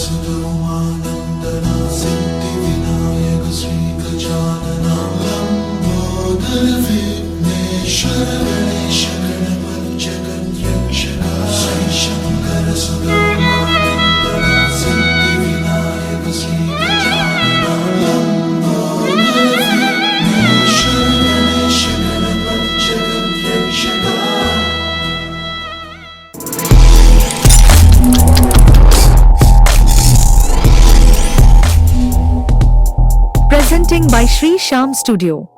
सुगमानन्दना Siddhivinayak श्रीगजानना Lambodar Vighneshwar Ganesh Ganpati जगद्रक्षक Shri Shankar सुगमानन्दना Siddhivinayak श्रीगजानना Lambodar Vighneshwar Ganesh Ganpati जगद्रक्षक। Presenting by Sri Sham Studio.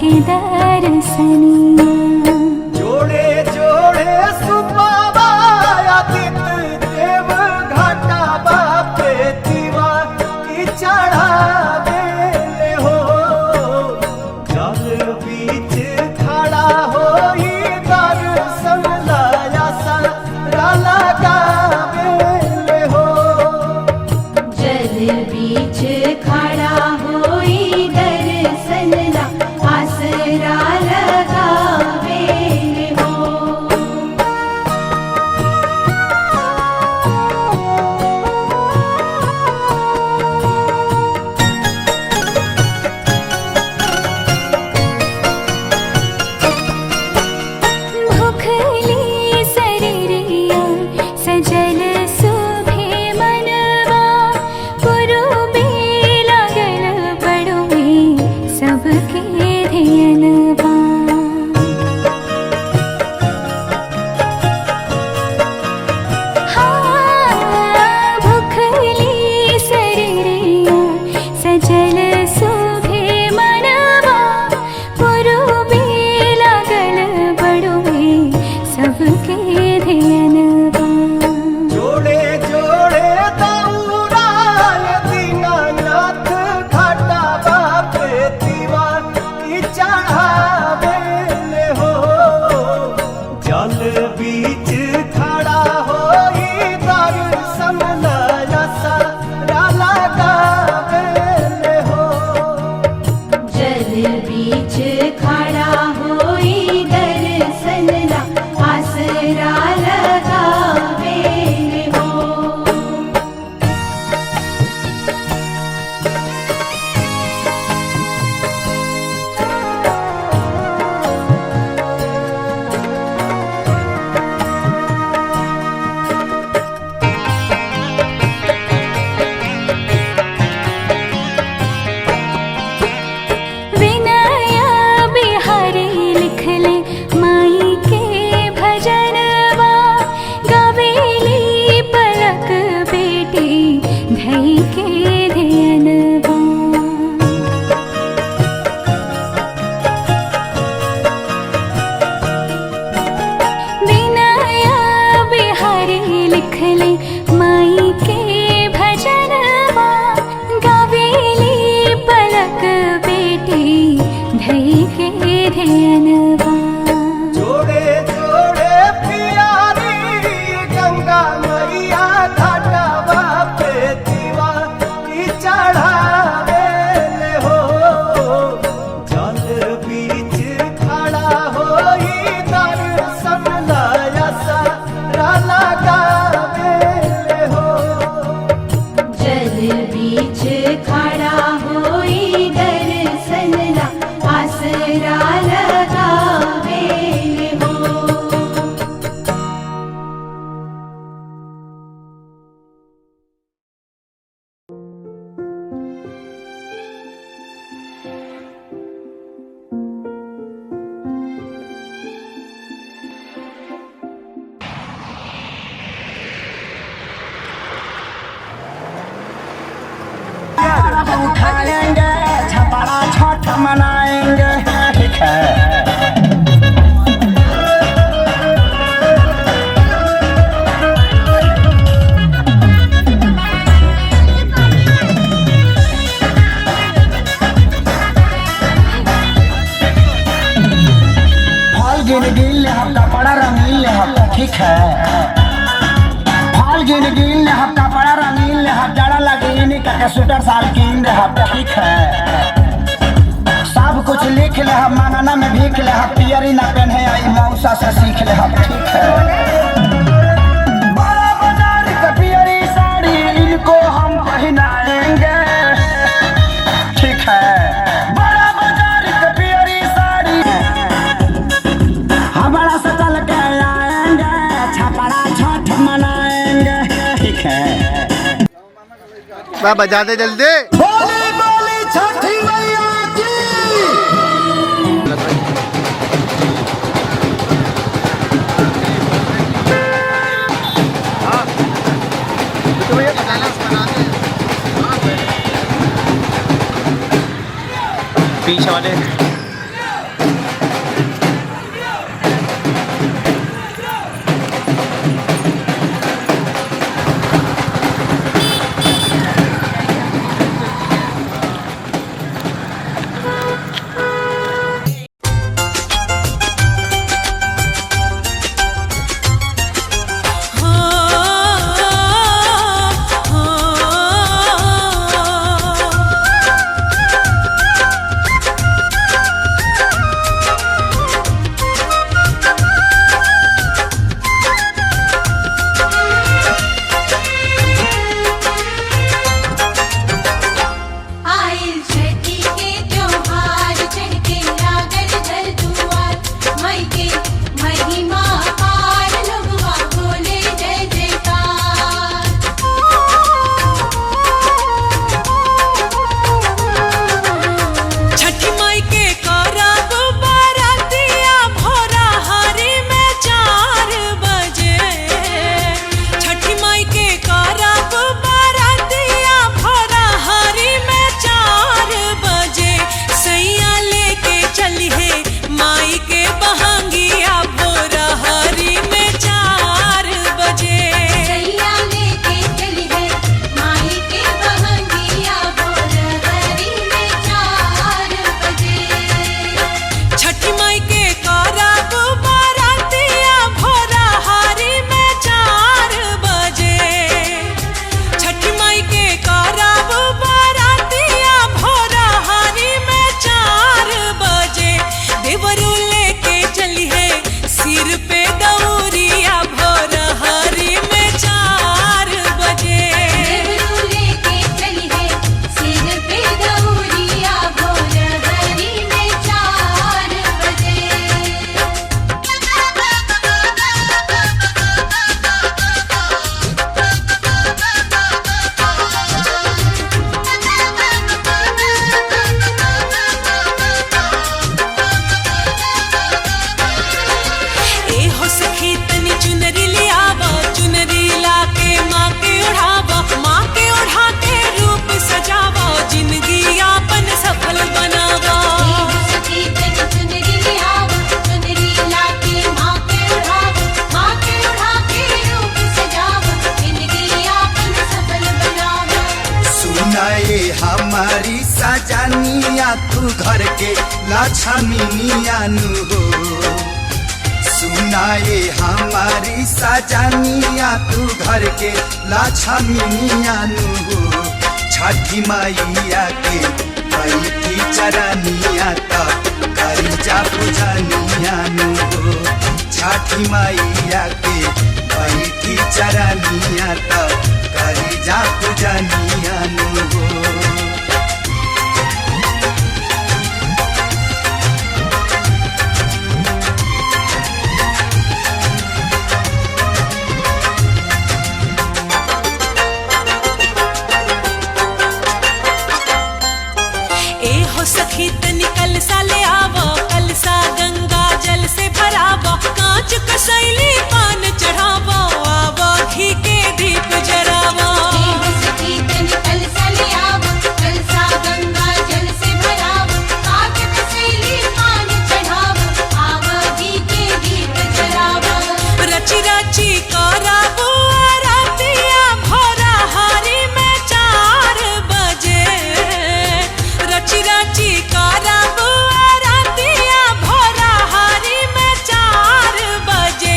के दर्शनिया। जोड़े जोड़े सुबाबा आदित देव घाटा बापे दीवा की चढ़ावे ले हो। जल बीच खड़ा होई दर्शन लाया सारा लगावे ले हो। जल बीच खड़ा होई दर्शन ला आसरा लगावे हो। भूखली शरीरिया सजल सुभे मनवा। पुरुबे लागल बड़ुए सबके धियनवा। भूखली शरीरिया सजल सुभे मनवा। पुरुबे लागल बड़ुए सबके धियनवा। जोड़े जोड़े दौड़ाय दीनानाथ घाटा बापे दीवा की चढ़ावे ले हो। जल बीच खड़ा होई दर्शन लाया सारा लगावे ले हो। जल बीच खड़ा होई दर्शन ला आसरा लगावे हो। विनय बिहारी लिखले माई के भजनवा। गवेली पलक बेटी धई के धियनवा। विनय बिहारी लिखले माई के भजनवा। गवेली पलक बेटी धई के धियनवा। जोड़े जोड़े प्यारी गंगा मैया घाटा बापे दीवा की चढ़ावे ले हो। जल बीच खड़ा होई दर्शन लाया सारा लगावे ले हो। जल बीच खड़ा होई दर्शन ला आसरा लगावे हो। उठाएंगे छपरा छठ मनाएंगे। ठीक है। फल गिन गिन ले हम कपड़ा रंगीन ले हम। ठीक है। फल गिन गिन ले हम कपड़ा रंगीन ले हम। जड़ा लगी करके स्वेटर साल कीन ले हम। ठीक है। सब कुछ लिख ले हम मांगना में भीख ले हम। पियरी ना पहने आई मौसा से सीख ले हम। ठीक है। बड़ा बाजार का पियरी साड़ी इनको हम पहनाएंगे। ठीक है। बड़ा बाजार का पियरी साड़ी हमारा से चल के आएंगे। छपरा छठ मनाएंगे। ठीक है। बजा दे जल्दी। बोली बोली छठी मैया की। पीछे वाले हमारी सजनिया तू घर के लक्ष्मीनिया नु हो। सुनाए हमारी सजनिया तू घर के लक्ष्मीनिया नु हो। छठी मैया के बैठी चरनिया तब करी जा पूजनिया नु हो। छठी मैया के बैठी चरनिया तब करी जा पूजनिया नु हो। सखी तनी कलसा ले आवो, कलसा गंगा जल से भरावो। कांच कसैली पान चढ़ावो, आवो घी के दीप जरावो। सखी तनी कलसा ले आवो, कलसा गंगा जल से भरावो। कांच कसैली पान चढ़ावो, आवो घी के दीप जरावो। रची रची करावो आरतिया भोरा हारी में 4 बजे। रची रची करावो आरतिया भोरा हारी में 4 बजे।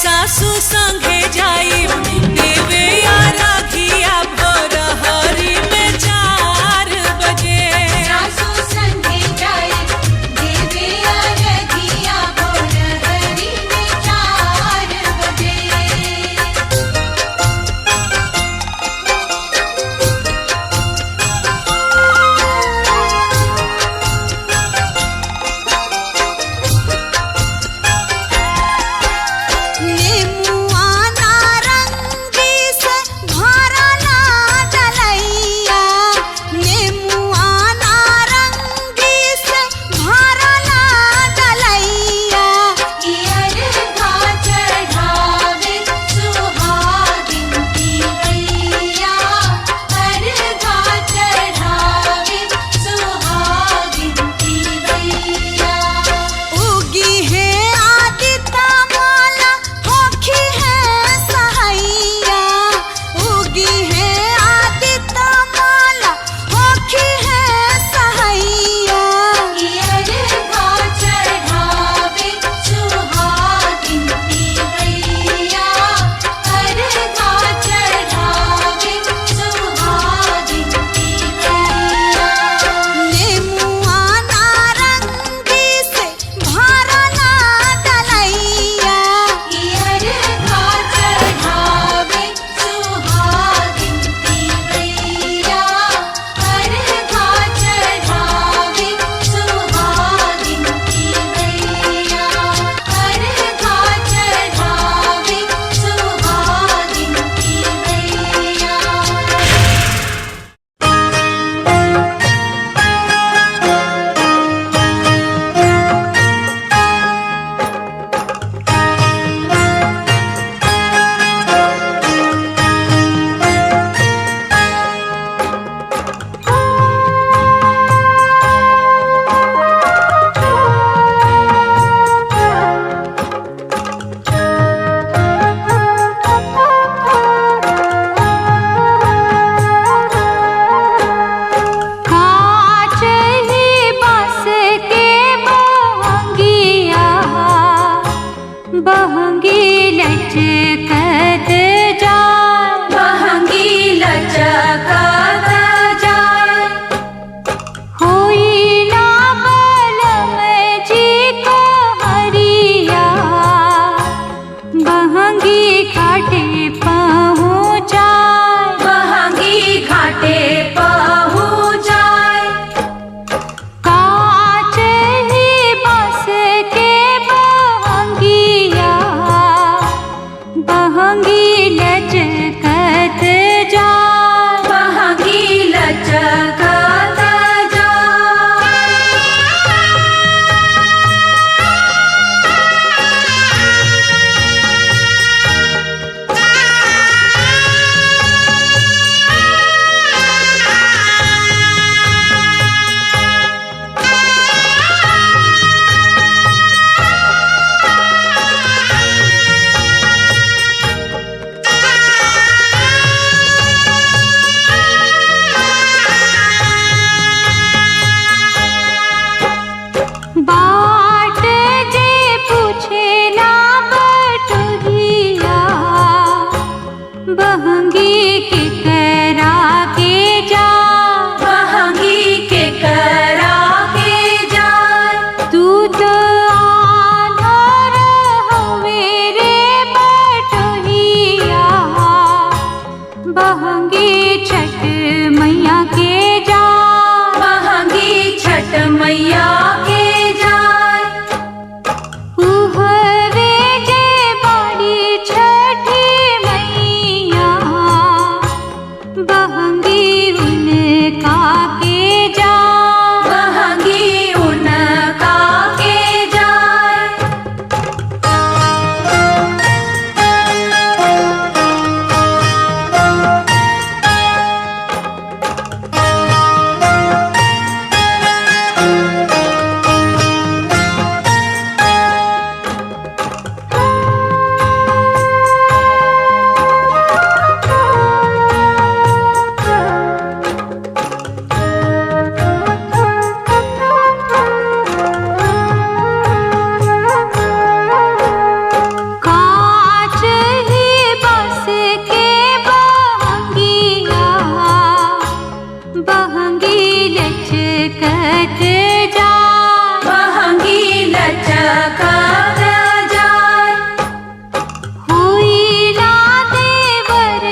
सासू संगे जाई देवे आराधिया भोरा हारी में 4 बजे। सासू संगे जाई देवे आराधिया भोरा हारी में 4 बजे। नेमुआ नारंगी से भरला डलैया। नेमुआ नारंगी से भरला डलैया। अर्घा चढ़ावे सुहागिन की गैया। अर्घा चढ़ावे सुहागिन की गैया। उगी है आदित्य माला होखी है सहैया। उगी है आदित्य माला होखी है सहैया। अर्घा चढ़ावे सुहागिन की गैया। अर्घा चढ़ावे सुहागिन की गैया। नेमुआ नारंगी से भरला डलैया। अर्घा चढ़ावे सुहागिन की गैया। अर्घा चढ़ावे सुहागिन की गैया। अर्घा चढ़ावे सुहागिन की गैया। कांच ही बांस के बहंगिया। बहंगी लचकत जाए। बहंगी लचकत जाए। होई ना बलम जी को हरिया। बहंगी घाटे पहुँचाए। बहंगी घाटे पहुँचाए। कांच ही बांस के बहंगिया। बहंगी लचकत जाए। छठ मैया के जाय, महंगी छठ मैया के जाय। उहवे जे बाड़ी छठी मैया, महंगी उनका के जाय, महंगी उनका के जाय। कांच ही बस के बहंगिया, बहंगी लचकत जाय, बहंगी लचकत जाय। हुईला देवर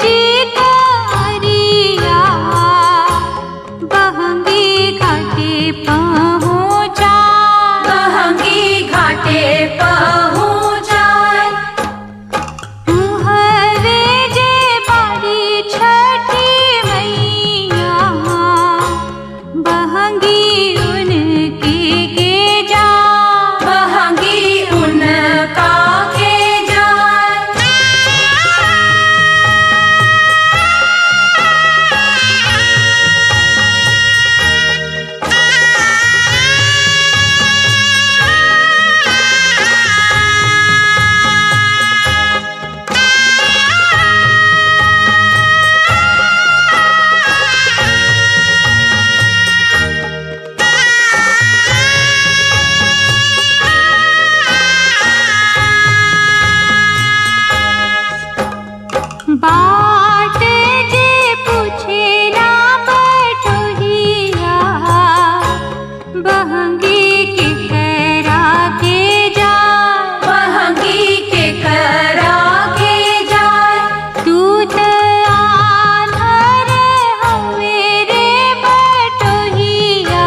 जी करिया, बहंगी घाटे पहुँचा, बहंगी घाटे पहुँचाय। उहवे जे बाड़ी छठी मैया, बहंगी उनकी के जाय, बहंगी उनका के जाय। बाट जे पूछेला बटोहिया, बहंगी के करा के जाय, बहंगी के करा के जाय। तू त आन्हर हवे रे बटोहिया,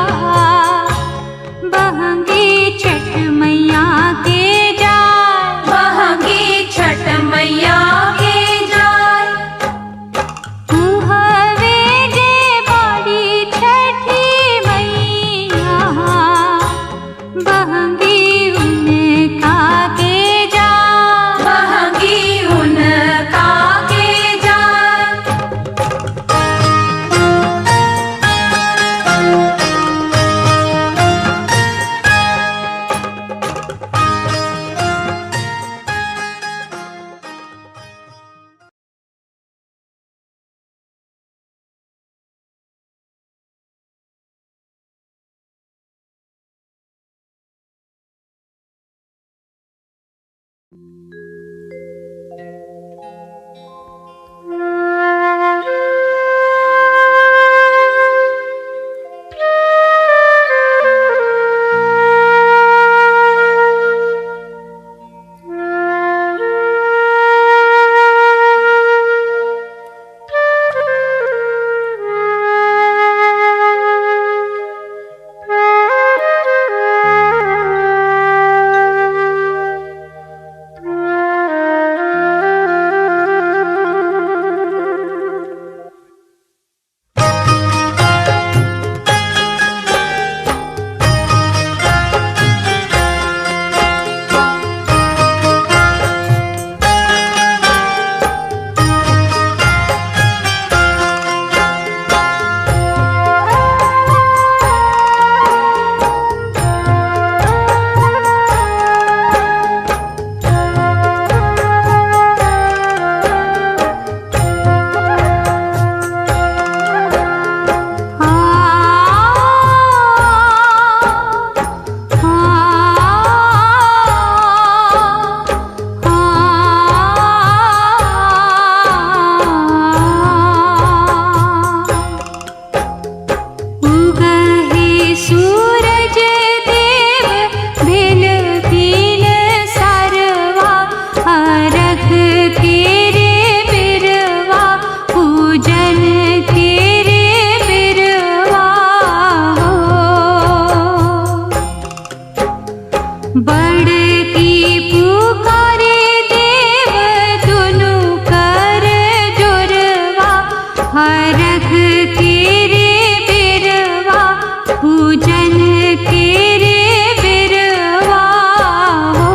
बहंगी छठ मैया के जाय, बहंगी छठ मैया के जाय। उहवे जे बाड़ी छठी मैया, बहंगी उनका के जाय, बहंगी उनका के जाय। हरख के रे बिरवा पूजन के रे बिरवा हो।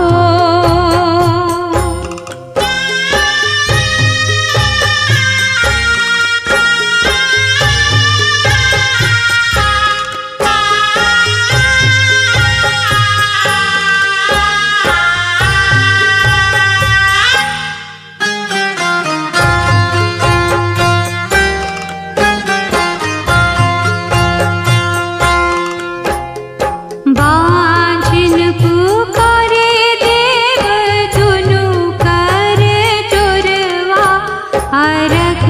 बांझिन पुकारे देव दुनु कर जोरवा हरख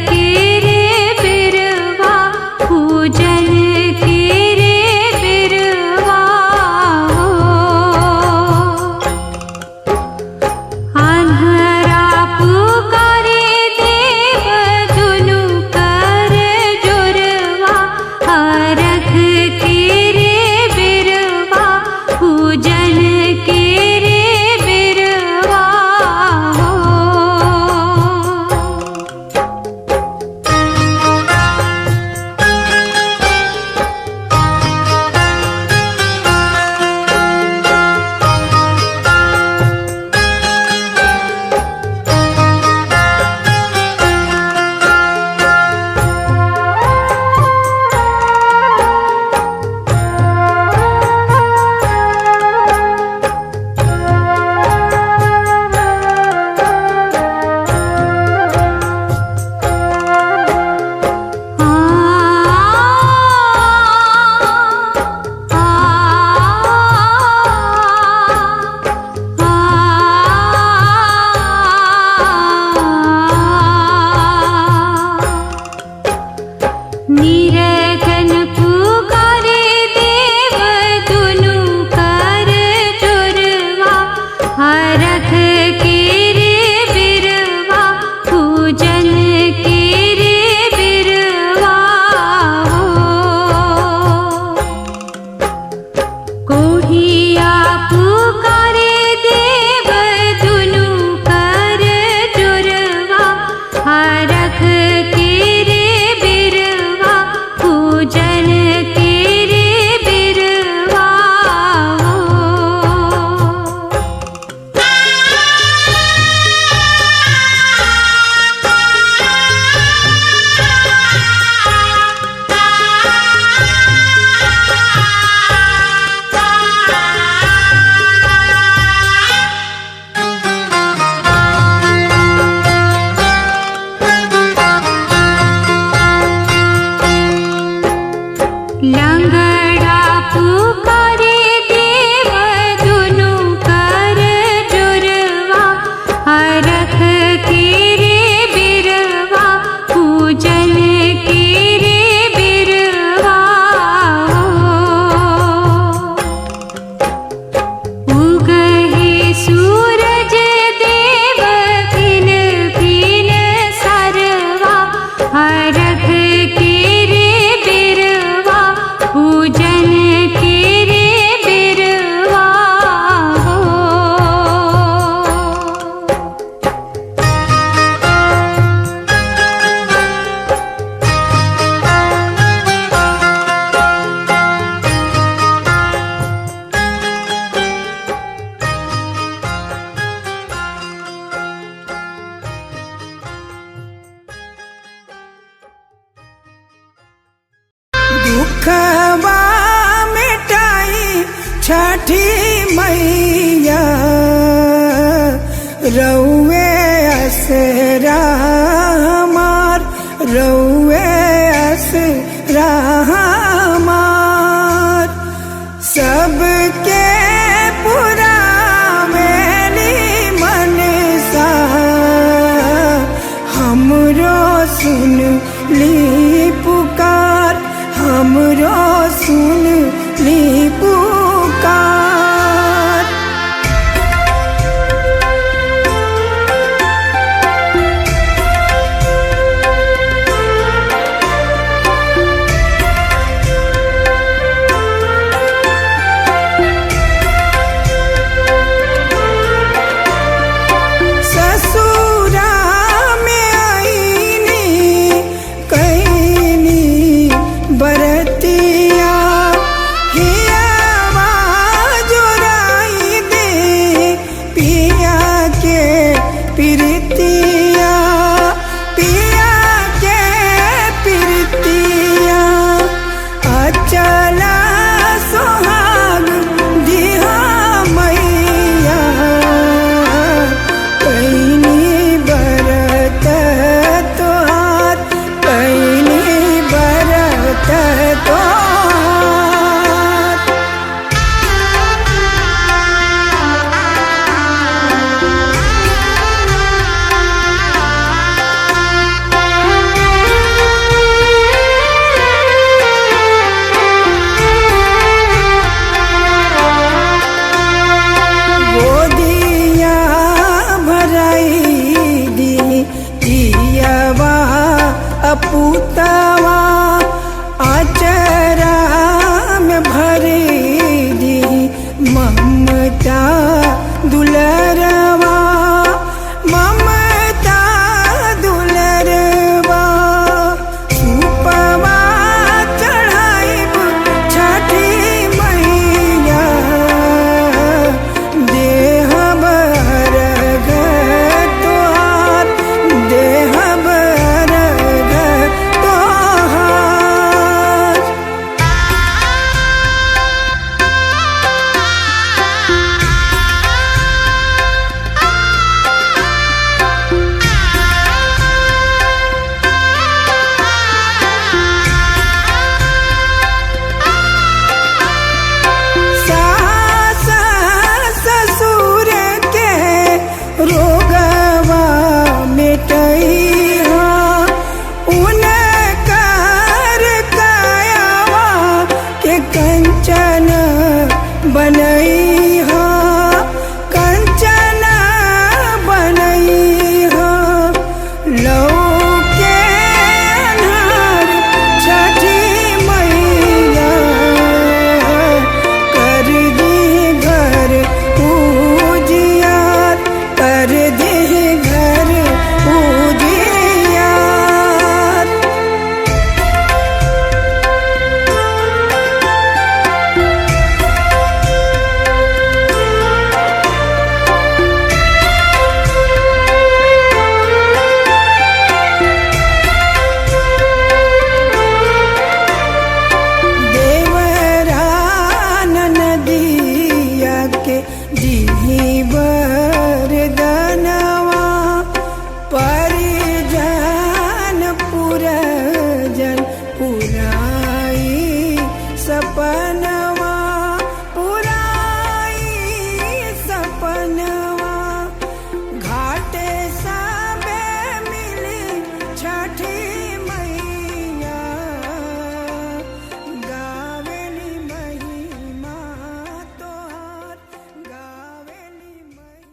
के रे बिरवा पूजन के रे बिरवा हो। अन्हरा पुकारे देव दुनु कर जोरवा हरख के रे बिरवा पूजन के रे बिरवा हो। निरखन पुकारे देव दुनु कर जोरवा हरख के रे बिरवा पूजन के रे बिरवा हो। कोढ़िया पुकारे देव दुनु कर जोरवा हरख के रे बिरवा पूजन के रे बिरवा हो। लंगड़ा पुकारे देव दुनु कर जोरवा हरख के रे बिरवा पूजन के रे बिरवा हो। उगहे सूरज देव फिन फिन सरवा हरख के रे बिरवा पूजन के रे बिरवा हो। दुखवा मिटाई छठी मैया रउए असरा हमार रउए असरा हमार सबके पुरावेली मनसा हमरो सुन ली पुकार हमरो सुन ली पुकार। ससुरा में आईनी पूता